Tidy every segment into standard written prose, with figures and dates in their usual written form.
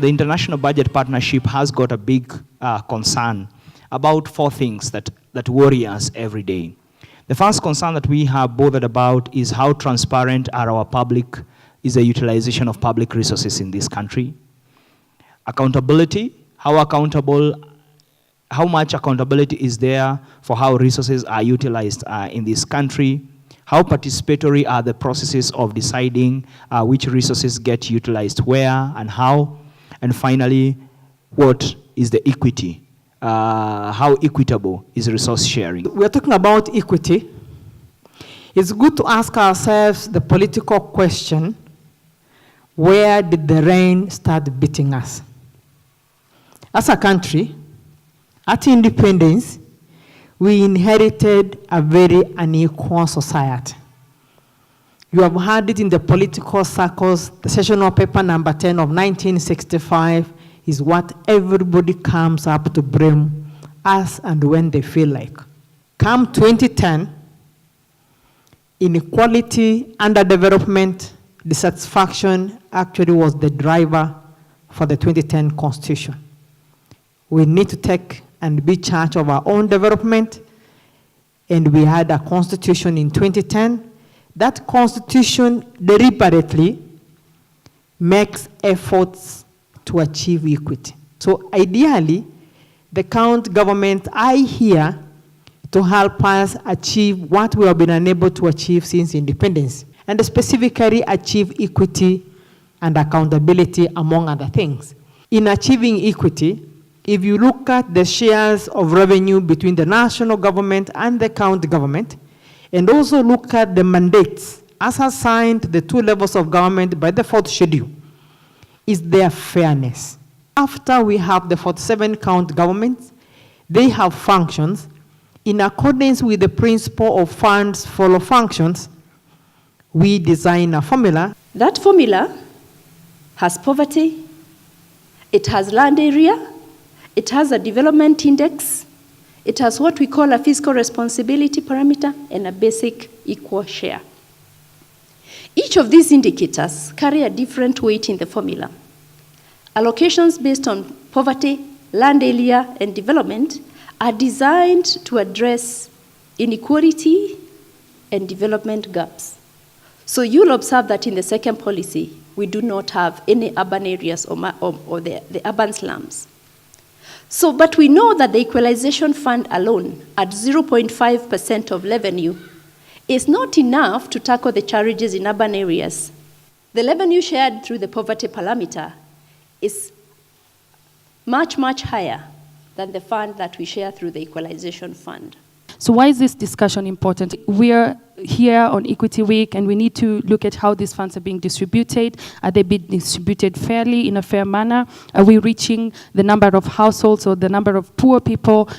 The International Budget Partnership has got a big concern about 4 things that worry us every day. The first concern that we have bothered about is how transparent is the utilization of public resources in this country. Accountability, how much accountability is there for how resources are utilized in this country. How participatory are the processes of deciding which resources get utilized where and how. And finally, what is the equity? How equitable is resource sharing? We're talking about equity. It's good to ask ourselves the political question, where did the rain start beating us? As a country, at independence, we inherited a very unequal society. You have heard it in the political circles. The sessional paper number 10 of 1965 is what everybody comes up to blame us and when they feel like. Come 2010, inequality, underdevelopment, dissatisfaction actually was the driver for the 2010 Constitution. We need to take and be charge of our own development, and we had a Constitution in 2010. That Constitution deliberately makes efforts to achieve equity. So ideally, the county government are here to help us achieve what we have been unable to achieve since independence, and specifically achieve equity and accountability, among other things. In achieving equity, if you look at the shares of revenue between the national government and the county government, and also look at the mandates as assigned to the 2 levels of government by the 4th schedule, is there fairness? After we have the 47 county governments, they have functions in accordance with the principle of funds follow functions. We design a formula. That formula has poverty, it has land area, it has a development index, it has what we call a fiscal responsibility parameter, and a basic equal share. Each of these indicators carry a different weight in the formula. Allocations based on poverty, land area, and development are designed to address inequality and development gaps. So you'll observe that in the second policy, we do not have any urban areas or the urban slums. So, but we know that the Equalization Fund alone, at 0.5% of revenue, is not enough to tackle the challenges in urban areas. The revenue shared through the poverty parameter is much, much higher than the fund that we share through the Equalization Fund. So why is this discussion important? We are here on Equity Week, and we need to look at how these funds are being distributed. Are they being distributed fairly, in a fair manner? Are we reaching the number of households or the number of poor people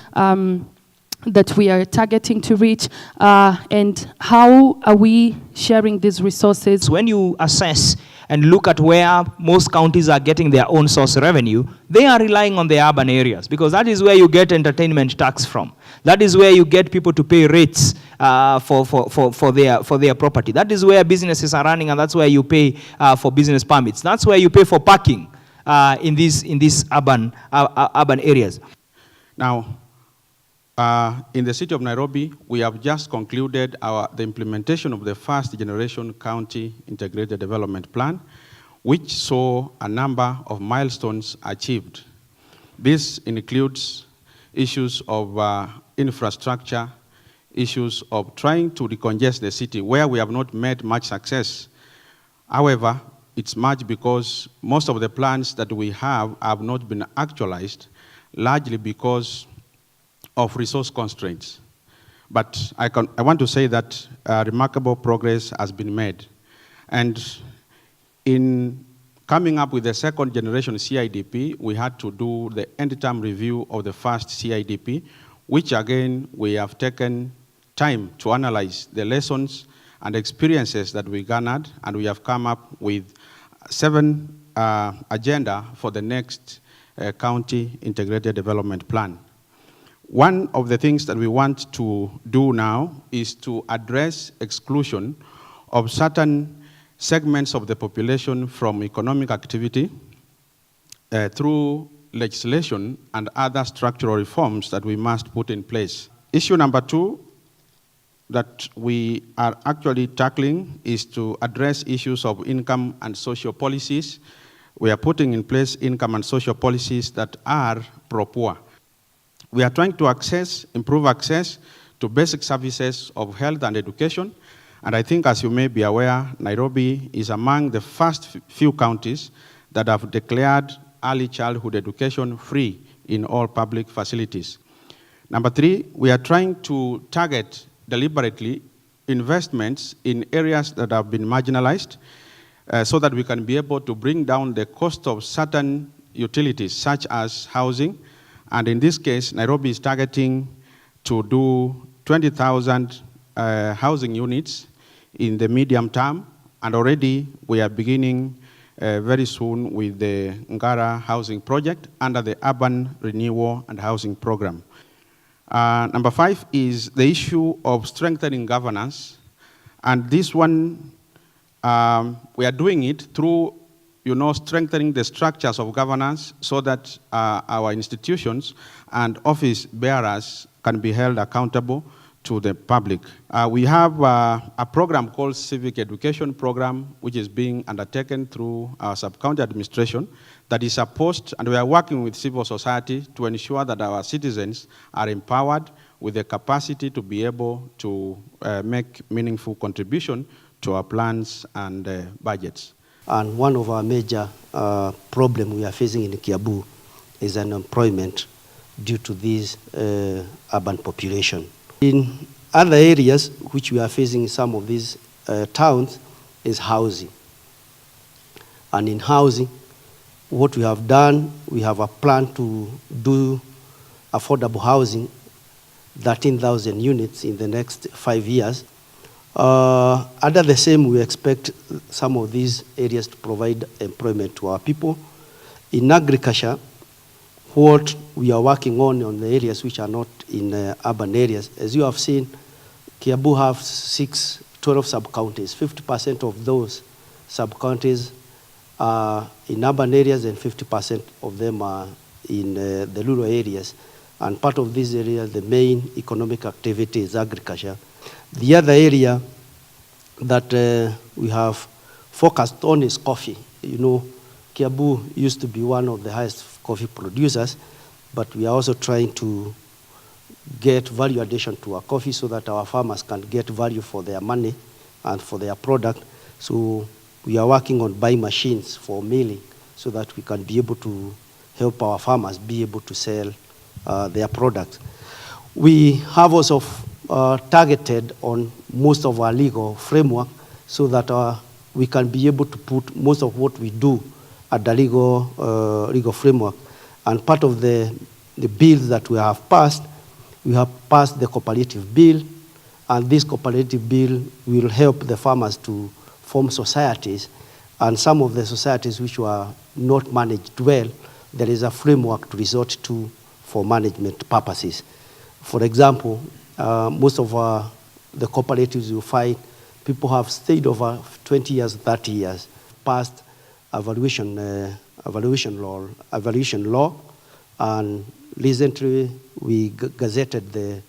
that we are targeting to reach? And how are we sharing these resources? When you assess and look at where most counties are getting their own source revenue, they are relying on the urban areas, because that is where you get entertainment tax from. That is where you get people to pay rates for their property. That is where businesses are running, and that's where you pay for business permits. That's where you pay for parking in these urban areas. Now, in the city of Nairobi, we have just concluded the implementation of the first generation county integrated development plan, which saw a number of milestones achieved. This includes issues of infrastructure, issues of trying to decongest the city, where we have not made much success. However, it's much because most of the plans that we have not been actualized, largely because of resource constraints. But I want to say that remarkable progress has been made. And in coming up with the second generation CIDP, we had to do the end-term review of the first CIDP, which again, we have taken time to analyze the lessons and experiences that we garnered, and we have come up with 7 agenda for the next county integrated development plan. One of the things that we want to do now is to address exclusion of certain segments of the population from economic activity, through legislation and other structural reforms that we must put in place. Issue number 2 that we are actually tackling is to address issues of income and social policies. We are putting in place income and social policies that are pro-poor. We are trying to improve access to basic services of health and education. And I think, as you may be aware, Nairobi is among the first few counties that have declared early childhood education free in all public facilities. Number 3, we are trying to target deliberately investments in areas that have been marginalized so that we can be able to bring down the cost of certain utilities, such as housing. And in this case, Nairobi is targeting to do 20,000 housing units in the medium term, and already we are beginning very soon with the Ngara housing project under the Urban Renewal and Housing Program. Number 5 is the issue of strengthening governance, and this one, we are doing it through strengthening the structures of governance so that our institutions and office bearers can be held accountable to the public. We have a program called Civic Education Program, which is being undertaken through our sub-county administration that is supposed, and we are working with civil society to ensure that our citizens are empowered with the capacity to be able to make meaningful contribution to our plans and budgets. And one of our major problems we are facing in Kiambu is unemployment due to this urban population. In other areas which we are facing in some of these towns is housing. And in housing, what we have done, we have a plan to do affordable housing, 13,000 units in the next 5 years. Under the same, we expect some of these areas to provide employment to our people. In agriculture, what we are working on the areas which are not in urban areas, as you have seen, Kiambu have 12 sub-counties. 50% of those sub-counties are in urban areas and 50% of them are in the rural areas. And part of these areas, the main economic activity is agriculture. The other area that we have focused on is coffee. Kiambu used to be one of the highest coffee producers, but we are also trying to get value addition to our coffee so that our farmers can get value for their money and for their product. So we are working on buying machines for milling so that we can be able to help our farmers be able to sell their products. We have also targeted on most of our legal framework so that we can be able to put most of what we do at the legal framework. And part of the bills that we have passed the cooperative bill, and this cooperative bill will help the farmers to form societies. And some of the societies which were not managed well, there is a framework to resort to for management purposes. For example, most of the cooperatives you find, people have stayed over 20 years, 30 years, past evaluation law, and recently we gazetted the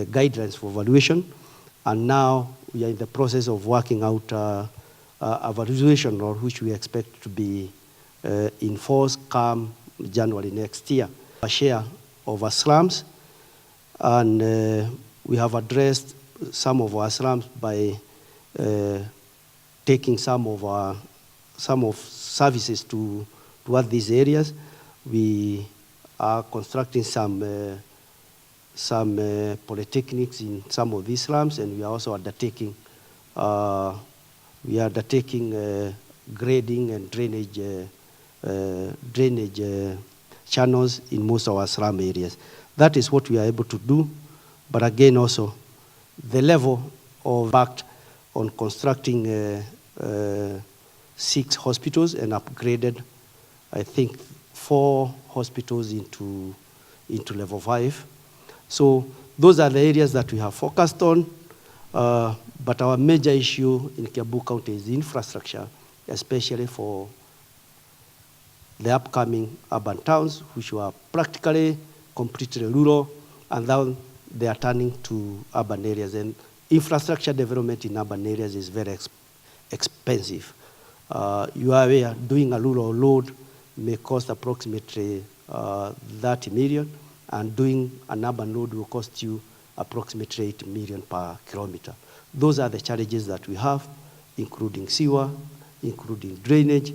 guidelines for valuation, and now we are in the process of working out a valuation law which we expect to be in force come January next year. A share of our slums, and we have addressed some of our slums by taking some of services toward these areas. We are constructing some polytechnics in some of these slums, and we are also undertaking grading and drainage channels in most of our slum areas. That is what we are able to do. But again, also, the level of impact on constructing 6 hospitals and upgraded, I think, 4 hospitals into level 5. So those are the areas that we have focused on. But our major issue in Kiambu County is infrastructure, especially for the upcoming urban towns, which were practically completely rural, and now they are turning to urban areas. And infrastructure development in urban areas is very expensive. You are aware, doing a rural road may cost approximately 30 million, and doing an urban road will cost you approximately 8 million per kilometer. Those are the challenges that we have, including sewer, including drainage,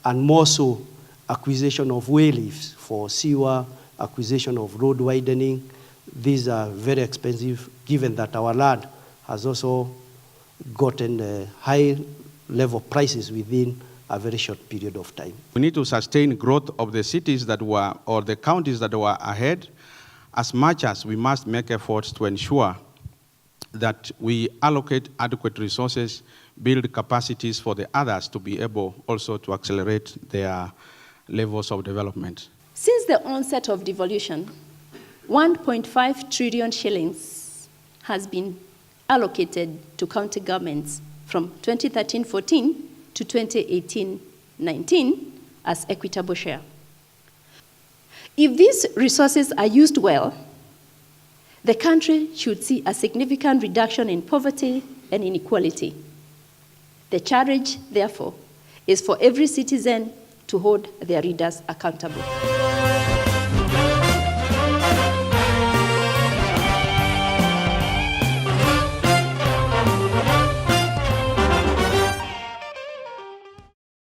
and more so acquisition of wayleaves for sewer, acquisition of road widening. These are very expensive, given that our land has also gotten high level prices within a very short period of time. We need to sustain growth of the cities that were, or the counties that were ahead, as much as we must make efforts to ensure that we allocate adequate resources, build capacities for the others to be able also to accelerate their levels of development. Since the onset of devolution, 1.5 trillion shillings has been allocated to county governments from 2013-14 to 2018-19 as equitable share. If these resources are used well, the country should see a significant reduction in poverty and inequality. The challenge, therefore, is for every citizen to hold their leaders accountable.